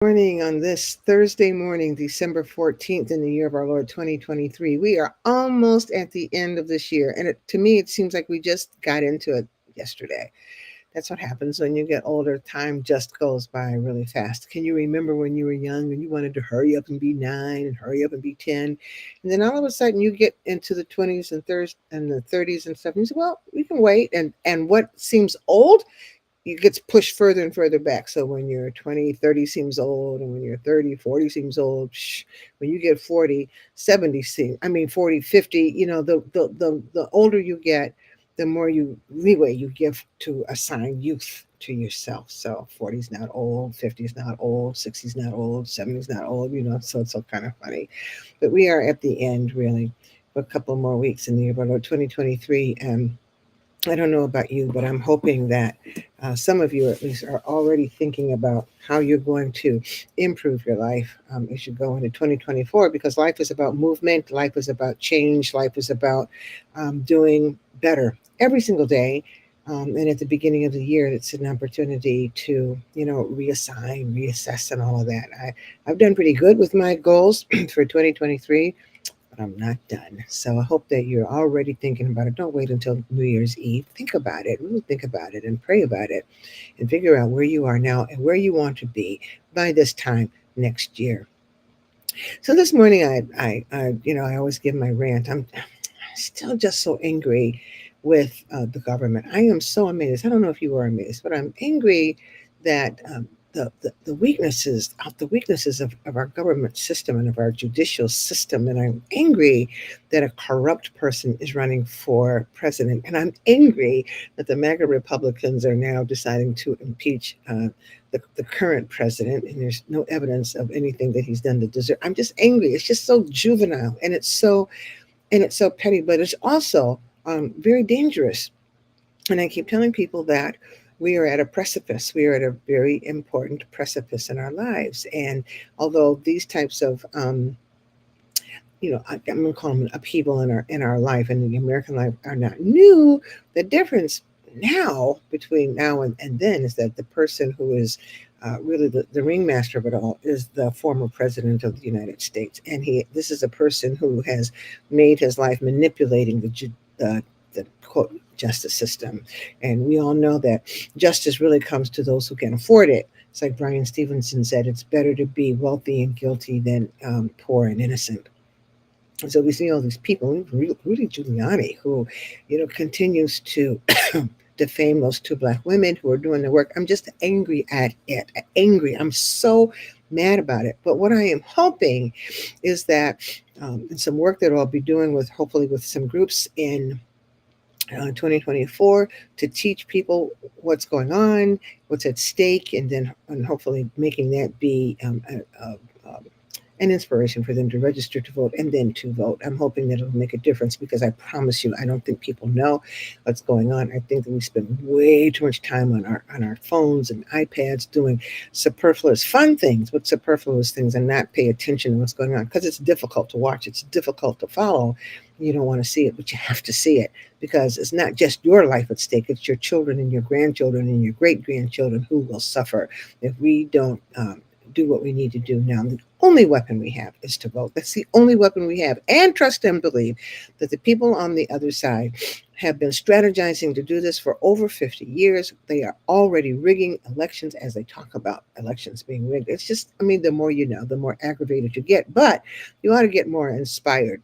Morning on this Thursday morning, December 14th in the year of our Lord 2023. We are almost at the end of this year. And to me, it seems like we just got into it yesterday. That's what happens when you get older. Time just goes by really fast. Can you remember when you were young and you wanted to hurry up and be 9 and hurry up and be 10? And then all of a sudden you get into the 20s and the 30s and stuff. And you say, well, we can wait. And what seems old it gets pushed further and further back. So when you're 20, 30 seems old, and when you're 30, 40 seems old. When you get 40, 70 seems, 40, 50, the older you get, the more leeway you give to assign youth to yourself. So 40 is not old, 50 is not old, 60 is not old, 70 is not old, so it's so kind of funny. But we are at the end, really, for a couple more weeks in the year of our Lord 2023. And I don't know about you, but I'm hoping that some of you at least are already thinking about how you're going to improve your life as you go into 2024, because life is about movement, life is about change, life is about doing better every single day. And at the beginning of the year, it's an opportunity to, reassign, reassess, and all of that. I've done pretty good with my goals for 2023, but I'm not done. So I hope that you're already thinking about it. Don't wait until New Year's Eve. Think about it, really think about it, and pray about it, and figure out where you are now and where you want to be by this time next year. So this morning, I always give my rant. I'm still just so angry with the government. I am so amazed. I don't know if you are amazed, but I'm angry that the weaknesses of our government system and of our judicial system. And I'm angry that a corrupt person is running for president. And I'm angry that the MAGA Republicans are now deciding to impeach the current president, and there's no evidence of anything that he's done to deserve. I'm just angry. It's just so juvenile, and it's so petty, but it's also very dangerous. And I keep telling people that we are at a precipice. We are at a very important precipice in our lives. And although these types of I'm going to call them an upheaval in our life and the American life are not new. The difference now between now and then is that the person who is really the ringmaster of it all is the former president of the United States, and this is a person who has made his life manipulating the quote justice system, and we all know that justice really comes to those who can afford it. It's like Brian Stevenson said: "It's better to be wealthy and guilty than poor and innocent." So we see all these people, Rudy Giuliani, who, continues to defame those two black women who are doing the work. I'm just angry at it. Angry. I'm so mad about it. But what I am hoping is that some work that I'll be doing hopefully with some groups in 2024 to teach people what's going on, what's at stake, and hopefully making that be an inspiration for them to register to vote and then to vote. I'm hoping that it'll make a difference, because I promise you, I don't think people know what's going on. I think that we spend way too much time on our phones and iPads doing superfluous fun things with superfluous things and not pay attention to what's going on, because it's difficult to watch. It's difficult to follow. You don't want to see it, but you have to see it, because it's not just your life at stake. It's your children and your grandchildren and your great grandchildren who will suffer if we don't do what we need to do now. The only weapon we have is to vote. That's the only weapon we have. And trust and believe that the people on the other side have been strategizing to do this for over 50 years. They are already rigging elections as they talk about elections being rigged. It's just, the more you know, the more aggravated you get. But you ought to get more inspired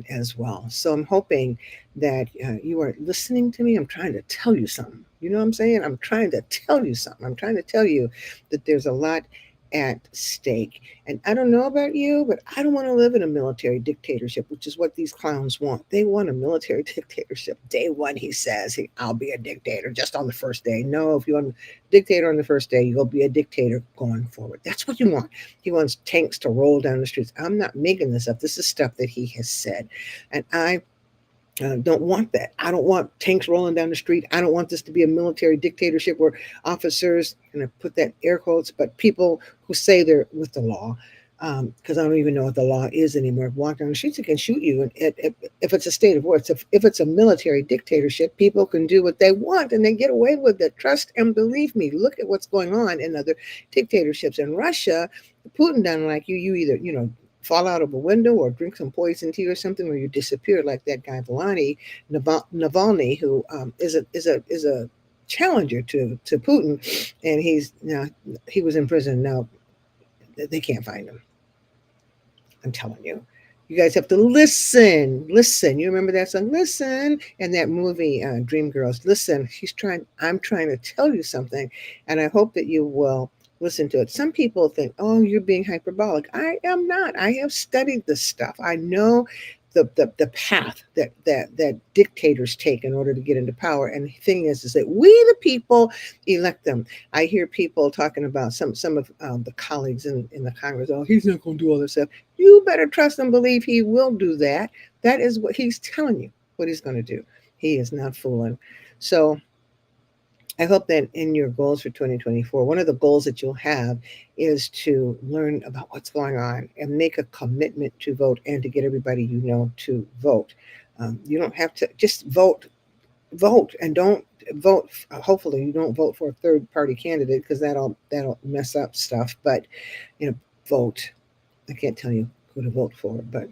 as well. So I'm hoping that you are listening to me. I'm trying to tell you something. You know what I'm saying? I'm trying to tell you something. I'm trying to tell you that there's a lot at stake. And I don't know about you, but I don't want to live in a military dictatorship, which is what these clowns want. They want a military dictatorship. Day one, he says, I'll be a dictator just on the first day. No, if you want a dictator on the first day, you'll be a dictator going forward. That's what you want. He wants tanks to roll down the streets. I'm not making this up. This is stuff that he has said. And I don't want that. I don't want tanks rolling down the street. I don't want this to be a military dictatorship where officers, and I put that air quotes, but people who say they're with the law, because I don't even know what the law is anymore. Walk down the streets, they can shoot you. And if it's a state of war, if it's a military dictatorship, people can do what they want and they get away with it. Trust and believe me. Look at what's going on in other dictatorships. In Russia, Putin doesn't like you. You either, fall out of a window or drink some poison tea or something, or you disappear like that guy Navalny, who is a challenger to Putin, and he was in prison. Now they can't find him. I'm telling you. You guys have to listen. Listen. You remember that song? Listen. And that movie, Dreamgirls. Listen. I'm trying to tell you something. And I hope that you will listen to it. Some people think, oh, you're being hyperbolic. I am not. I have studied this stuff. I know the path that dictators take in order to get into power. And the thing is that we, the people, elect them. I hear people talking about some of the colleagues in the Congress. Oh, he's not going to do all this stuff. You better trust and believe he will do that. That is what he's telling you, what he's going to do. He is not fooling. So I hope that in your goals for 2024, one of the goals that you'll have is to learn about what's going on and make a commitment to vote and to get everybody you know to vote. You don't have to just vote, and don't vote. Hopefully, you don't vote for a third party candidate because that'll mess up stuff. But vote. I can't tell you who to vote for, but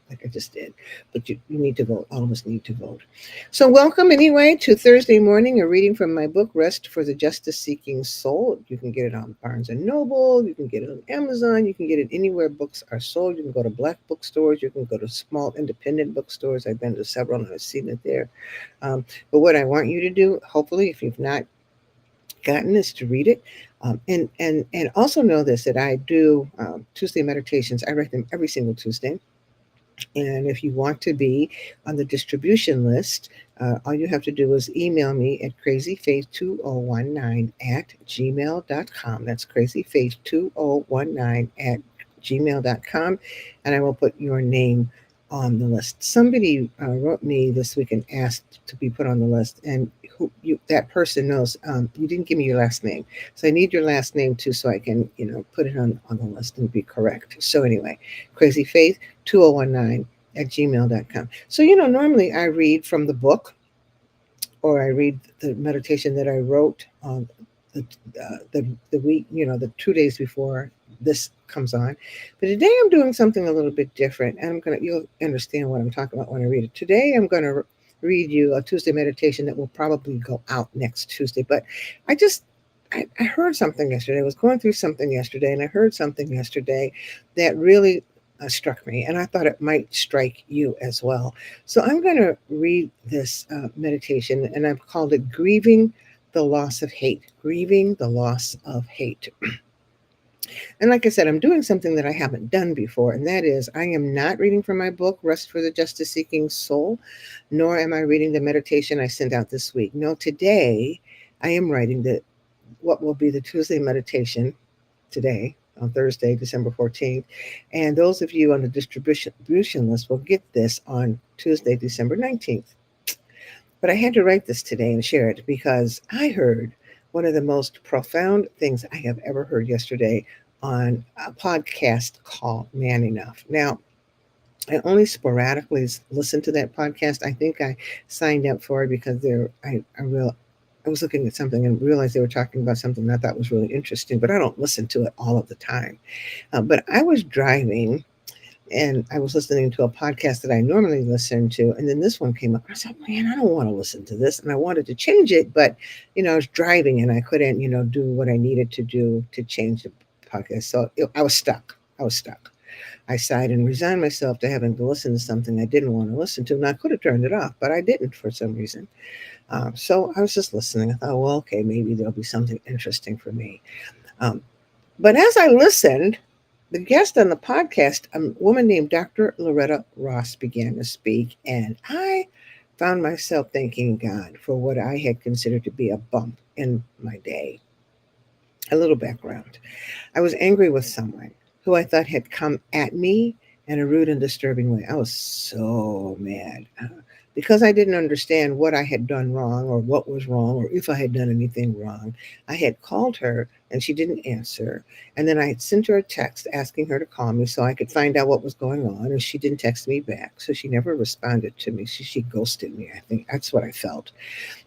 like I just did. But you need to vote. All of us need to vote. So, welcome anyway to Thursday morning, a reading from my book, Rest for the Justice Seeking Soul. You can get it on Barnes and Noble. You can get it on Amazon. You can get it anywhere books are sold. You can go to black bookstores. You can go to small independent bookstores. I've been to several and I've seen it there. But what I want you to do, hopefully, if you've not gotten is to read it. And also know this, that I do Tuesday meditations. I write them every single Tuesday. And if you want to be on the distribution list, all you have to do is email me at crazyfaith2019@gmail.com. That's crazyfaith2019@gmail.com. And I will put your name on the list. Somebody wrote me this week and asked to be put on the list. And that person knows you didn't give me your last name. So I need your last name too, so I can, put it on the list and be correct. So anyway, crazyfaith2019@gmail.com. So, normally I read from the book or I read the meditation that I wrote on the week, the 2 days before this comes on. But today I'm doing something a little bit different, and you'll understand what I'm talking about when I read it. Today I'm going to read you a Tuesday meditation that will probably go out next Tuesday. But I heard something yesterday. I was going through something yesterday, and I heard something yesterday that really struck me, and I thought it might strike you as well. So I'm going to read this meditation, and I've called it Grieving the Loss of Hate. Grieving the Loss of Hate. And like I said, I'm doing something that I haven't done before, and that is I am not reading from my book, Rest for the Justice Seeking Soul, nor am I reading the meditation I sent out this week. No, today I am writing what will be the Tuesday meditation today on Thursday, December 14th. And those of you on the distribution list will get this on Tuesday, December 19th. But I had to write this today and share it because I heard one of the most profound things I have ever heard yesterday on a podcast called Man Enough. Now, I only sporadically listen to that podcast. I think I signed up for it because I was looking at something and realized they were talking about something I thought was really interesting, but I don't listen to it all of the time. But I was driving and I was listening to a podcast that I normally listen to. And then this one came up. I said, man, I don't want to listen to this. And I wanted to change it, but, I was driving and I couldn't, do what I needed to do to change the podcast. So I was stuck. I sighed and resigned myself to having to listen to something I didn't want to listen to. And I could have turned it off, but I didn't for some reason. So I was just listening. I thought, well, okay, maybe there'll be something interesting for me. But as I listened, the guest on the podcast, a woman named Dr. Loretta Ross, began to speak, and I found myself thanking God for what I had considered to be a bump in my day. A little background. I was angry with someone who I thought had come at me in a rude and disturbing way. I was so mad Because I didn't understand what I had done wrong or what was wrong or if I had done anything wrong, I had called her and she didn't answer. And then I had sent her a text asking her to call me so I could find out what was going on. And she didn't text me back. So she never responded to me. She ghosted me, I think. That's what I felt.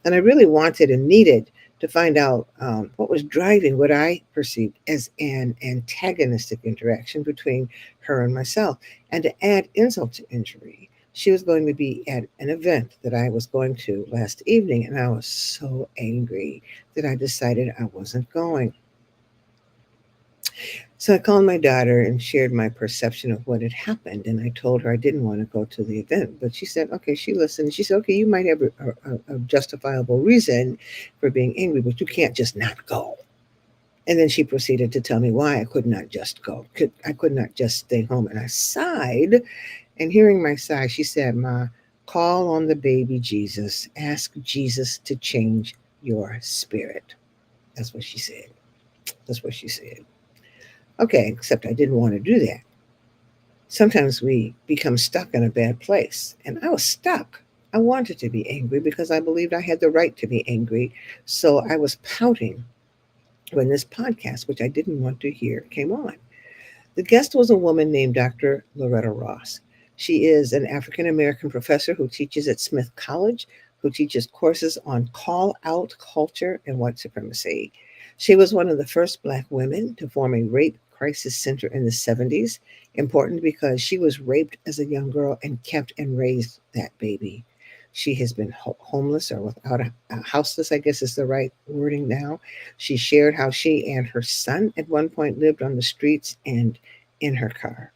And I really wanted and needed to find out what was driving what I perceived as an antagonistic interaction between her and myself. And to add insult to injury, she was going to be at an event that I was going to last evening, and I was so angry that I decided I wasn't going. So I called my daughter and shared my perception of what had happened. And I told her I didn't want to go to the event. But she said, okay, she listened. She said, okay, you might have a justifiable reason for being angry, but you can't just not go. And then she proceeded to tell me why I could not just go. I could not just stay home. And I sighed. And hearing my sigh, she said, Ma, call on the baby Jesus. Ask Jesus to change your spirit. That's what she said. That's what she said. Okay, except I didn't want to do that. Sometimes we become stuck in a bad place. And I was stuck. I wanted to be angry because I believed I had the right to be angry. So I was pouting when this podcast, which I didn't want to hear, came on. The guest was a woman named Dr. Loretta Ross. She is an African American professor who teaches at Smith College, who teaches courses on call out culture and white supremacy. She was one of the first Black women to form a rape crisis center in the 70s, important because she was raped as a young girl and kept and raised that baby. She has been homeless or without a houseless, I guess is the right wording now. She shared how she and her son at one point lived on the streets and in her car.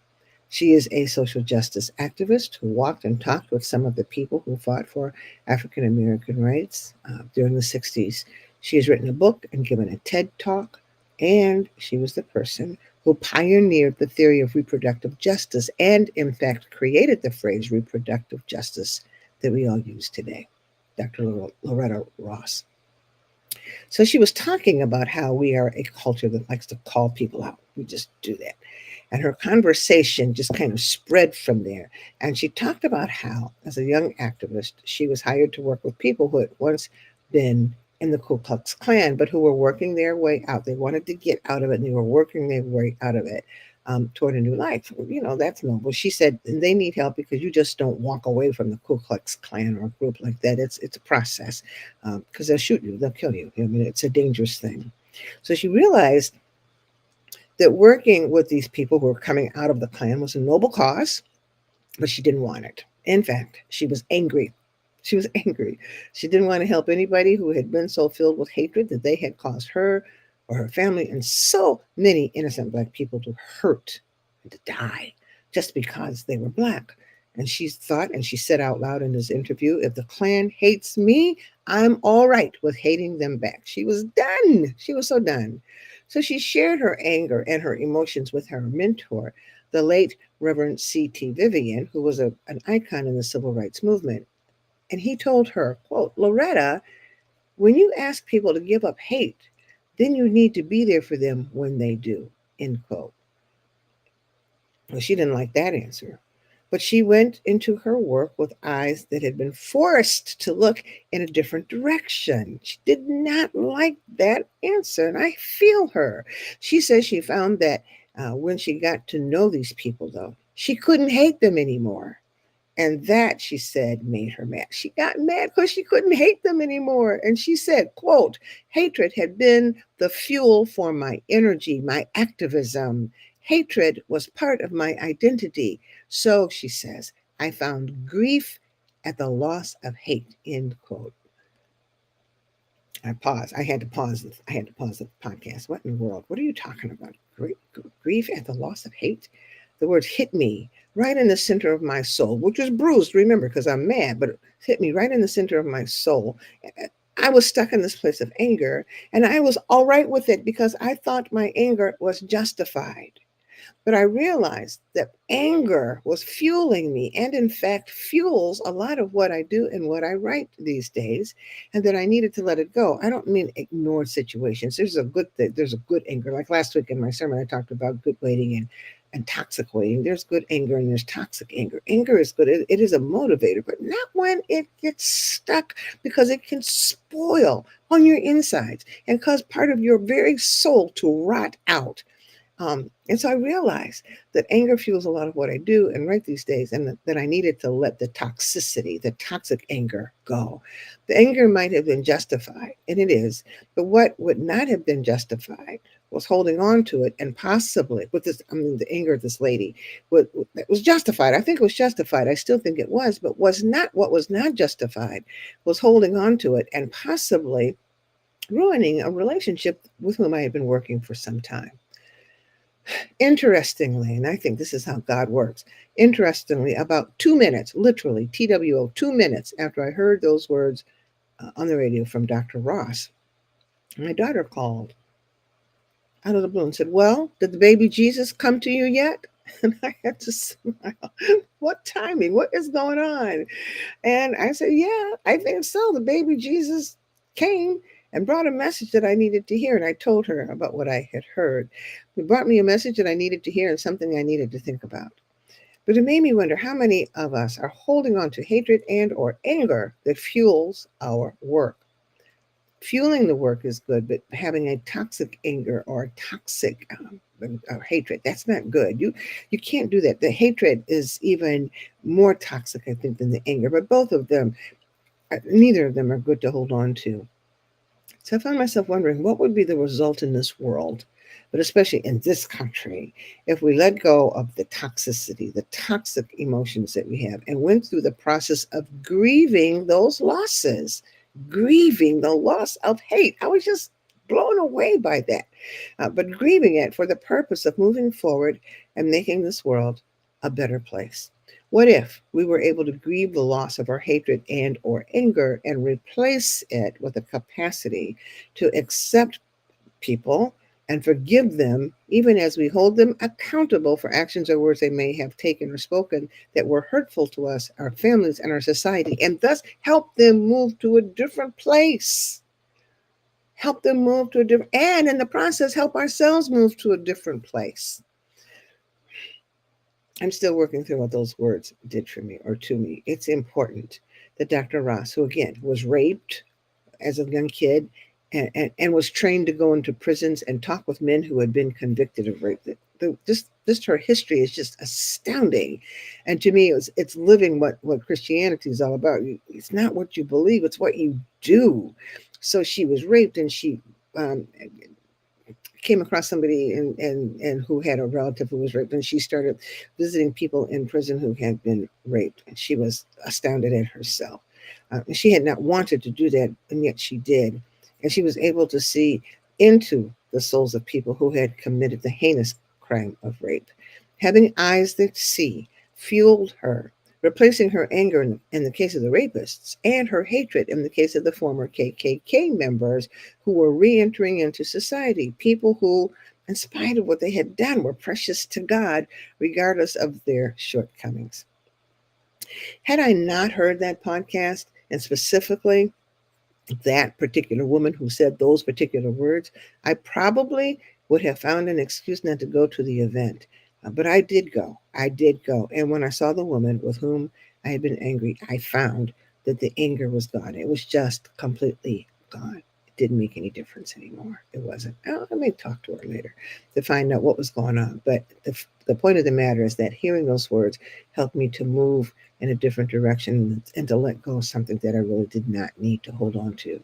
She is a social justice activist who walked and talked with some of the people who fought for African American rights during the 60s. She has written a book and given a TED talk, and she was the person who pioneered the theory of reproductive justice and, in fact, created the phrase reproductive justice that we all use today. Dr. Loretta Ross. So she was talking about how we are a culture that likes to call people out. We just do that. And her conversation just kind of spread from there. And she talked about how, as a young activist, she was hired to work with people who had once been in the Ku Klux Klan, but who were working their way out. They wanted to get out of it, and they were working their way out of it toward a new life. You know, that's noble. She said they need help because you just don't walk away from the Ku Klux Klan or a group like that. It's a process because they'll shoot you, they'll kill you. I mean, it's a dangerous thing. So she realized that working with these people who were coming out of the Klan was a noble cause, but she didn't want it. In fact, she was angry. She was angry. She didn't want to help anybody who had been so filled with hatred that they had caused her or her family and so many innocent Black people to hurt and to die just because they were Black. And she thought, and she said out loud in this interview, if the Klan hates me, I'm all right with hating them back. She was done. She was so done. So she shared her anger and her emotions with her mentor, the late Reverend C.T. Vivian, who was an icon in the civil rights movement. And he told her, quote, Loretta, when you ask people to give up hate, then you need to be there for them when they do, end quote. Well, she didn't like that answer. But she went into her work with eyes that had been forced to look in a different direction. She did not like that answer, and I feel her. She says she found that when she got to know these people, though, she couldn't hate them anymore. And that, she said, made her mad. She got mad because she couldn't hate them anymore. And she said, quote, hatred had been the fuel for my energy, my activism. Hatred was part of my identity. So, she says, I found grief at the loss of hate, end quote. I paused. I had to pause. I had to pause the podcast. What in the world? What are you talking about? Grief at the loss of hate? The word hit me right in the center of my soul, which was bruised, remember, because I'm mad, but it hit me right in the center of my soul. I was stuck in this place of anger, and I was all right with it because I thought my anger was justified. But I realized that anger was fueling me and, in fact, fuels a lot of what I do and what I write these days, and that I needed to let it go. I don't mean ignore situations. There's a good anger. Like last week in my sermon, I talked about good waiting and toxic way. There's good anger and there's toxic anger. Anger is good. It is a motivator, but not when it gets stuck, because it can spoil on your insides and cause part of your very soul to rot out. And so I realized that anger fuels a lot of what I do and write these days, and that I needed to let the toxicity, the toxic anger go. The anger might have been justified, and it is, but what would not have been justified was holding on to it, and possibly with this, I mean, the anger of this lady, that was justified. I think it was justified. I still think it was, but was not, what was not justified was holding on to it and possibly ruining a relationship with whom I had been working for some time. Interestingly, and I think this is how God works, interestingly, about 2 minutes, literally, TWO, 2 minutes after I heard those words on the radio from Dr. Ross, my daughter called out of the blue and said, "Well, did the baby Jesus come to you yet?" And I had to smile. What timing? What is going on? And I said, "Yeah, I think so. The baby Jesus came and brought a message that I needed to hear." And I told her about what I had heard. It brought me a message that I needed to hear and something I needed to think about. But it made me wonder how many of us are holding on to hatred and or anger that fuels our work. Fueling the work is good, but having a toxic anger or toxic hatred, that's not good. You can't do that. The hatred is even more toxic, I think, than the anger. But both of them, neither of them are good to hold on to. So I found myself wondering what would be the result in this world, but especially in this country, if we let go of the toxicity, the toxic emotions that we have, and went through the process of grieving those losses, grieving the loss of hate. I was just blown away by that, but grieving it for the purpose of moving forward and making this world a better place. What if we were able to grieve the loss of our hatred and or anger and replace it with a capacity to accept people and forgive them, even as we hold them accountable for actions or words they may have taken or spoken that were hurtful to us, our families, and our society, and thus help them move to a different place. Help them move to a different, and in the process, help ourselves move to a different place. I'm still working through what those words did for me or to me. It's important that Dr. Ross, who again was raped as a young kid and was trained to go into prisons and talk with men who had been convicted of rape. Just her history is just astounding. And to me, it's living what Christianity is all about. It's not what you believe, it's what you do. So she was raped, and she came across somebody and who had a relative who was raped, and she started visiting people in prison who had been raped, and she was astounded at herself. She had not wanted to do that, and yet she did, and she was able to see into the souls of people who had committed the heinous crime of rape. Having eyes that see fueled her, replacing her anger in the case of the rapists and her hatred in the case of the former KKK members who were re-entering into society, people who, in spite of what they had done, were precious to God, regardless of their shortcomings. Had I not heard that podcast, and specifically that particular woman who said those particular words, I probably would have found an excuse not to go to the event. But I did go. I did go. And when I saw the woman with whom I had been angry, I found that the anger was gone. It was just completely gone. It didn't make any difference anymore. It wasn't. I may talk to her later to find out what was going on. But the point of the matter is that hearing those words helped me to move in a different direction and to let go of something that I really did not need to hold on to.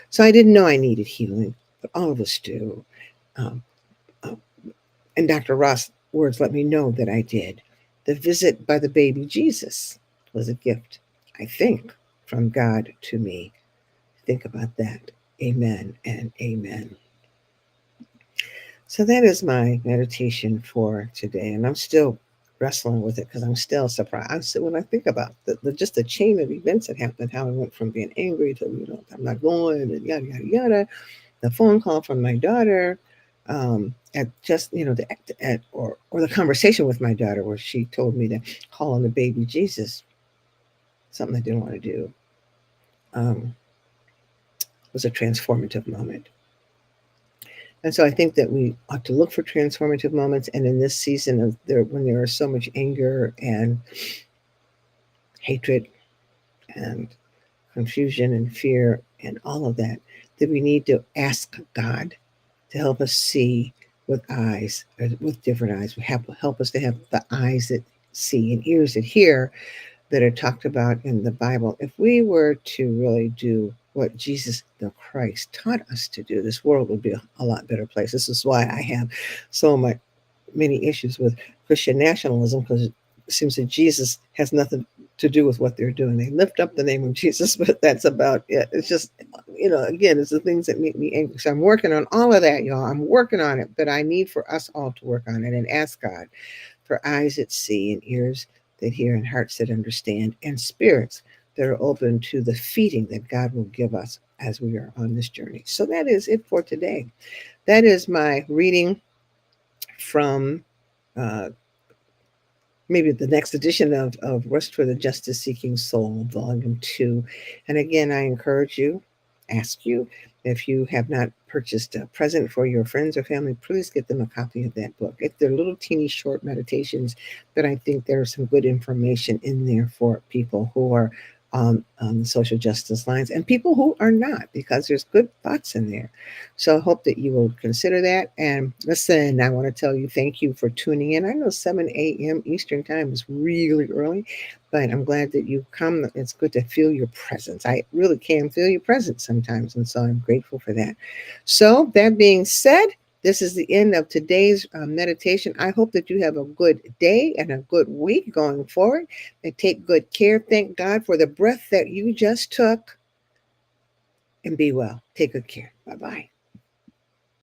So I didn't know I needed healing, but all of us do. Um, and Dr. Ross' words let me know that I did. The visit by the baby Jesus was a gift, I think, from God to me. Think about that. Amen and amen. So that is my meditation for today. And I'm still wrestling with it because I'm still surprised. So when I think about just the chain of events that happened, how I went from being angry to, I'm not going, and yada, yada, yada. The phone call from my daughter, at just, or the conversation with my daughter where she told me to call on the baby Jesus, something I didn't want to do, was a transformative moment. And so I think that we ought to look for transformative moments. And in this season of there, when there is so much anger and hatred and confusion and fear and all of that, that we need to ask God to help us see with eyes, with different eyes. Help us to have the eyes that see and ears that hear that are talked about in the Bible. If we were to really do what Jesus the Christ taught us to do, this world would be a lot better place. This is why I have so many issues with Christian nationalism, because it seems that Jesus has nothing to do with what they're doing. They lift up the name of Jesus, but that's about it. It's just, again, it's the things that make me angry. So I'm working on all of that, y'all. I'm working on it, but I need for us all to work on it and ask God for eyes that see and ears that hear and hearts that understand and spirits that are open to the feeding that God will give us as we are on this journey. So that is it for today. That is my reading from uh, maybe the next edition of Rest for the Justice Seeking Soul, Volume 2. And again, I encourage you, ask you, if you have not purchased a present for your friends or family, please get them a copy of that book. They're little teeny short meditations, but I think there's some good information in there for people who are on the social justice lines and people who are not, because there's good thoughts in there. So I hope that you will consider that. And listen, I want to tell you thank you for tuning in. I know 7 a.m. Eastern Time is really early, but I'm glad that you come. It's good to feel your presence. I really can feel your presence sometimes, and so I'm grateful for that. So that being said, this is the end of today's meditation. I hope that you have a good day and a good week going forward, and take good care. Thank God for the breath that you just took, and be well. Take good care. Bye bye.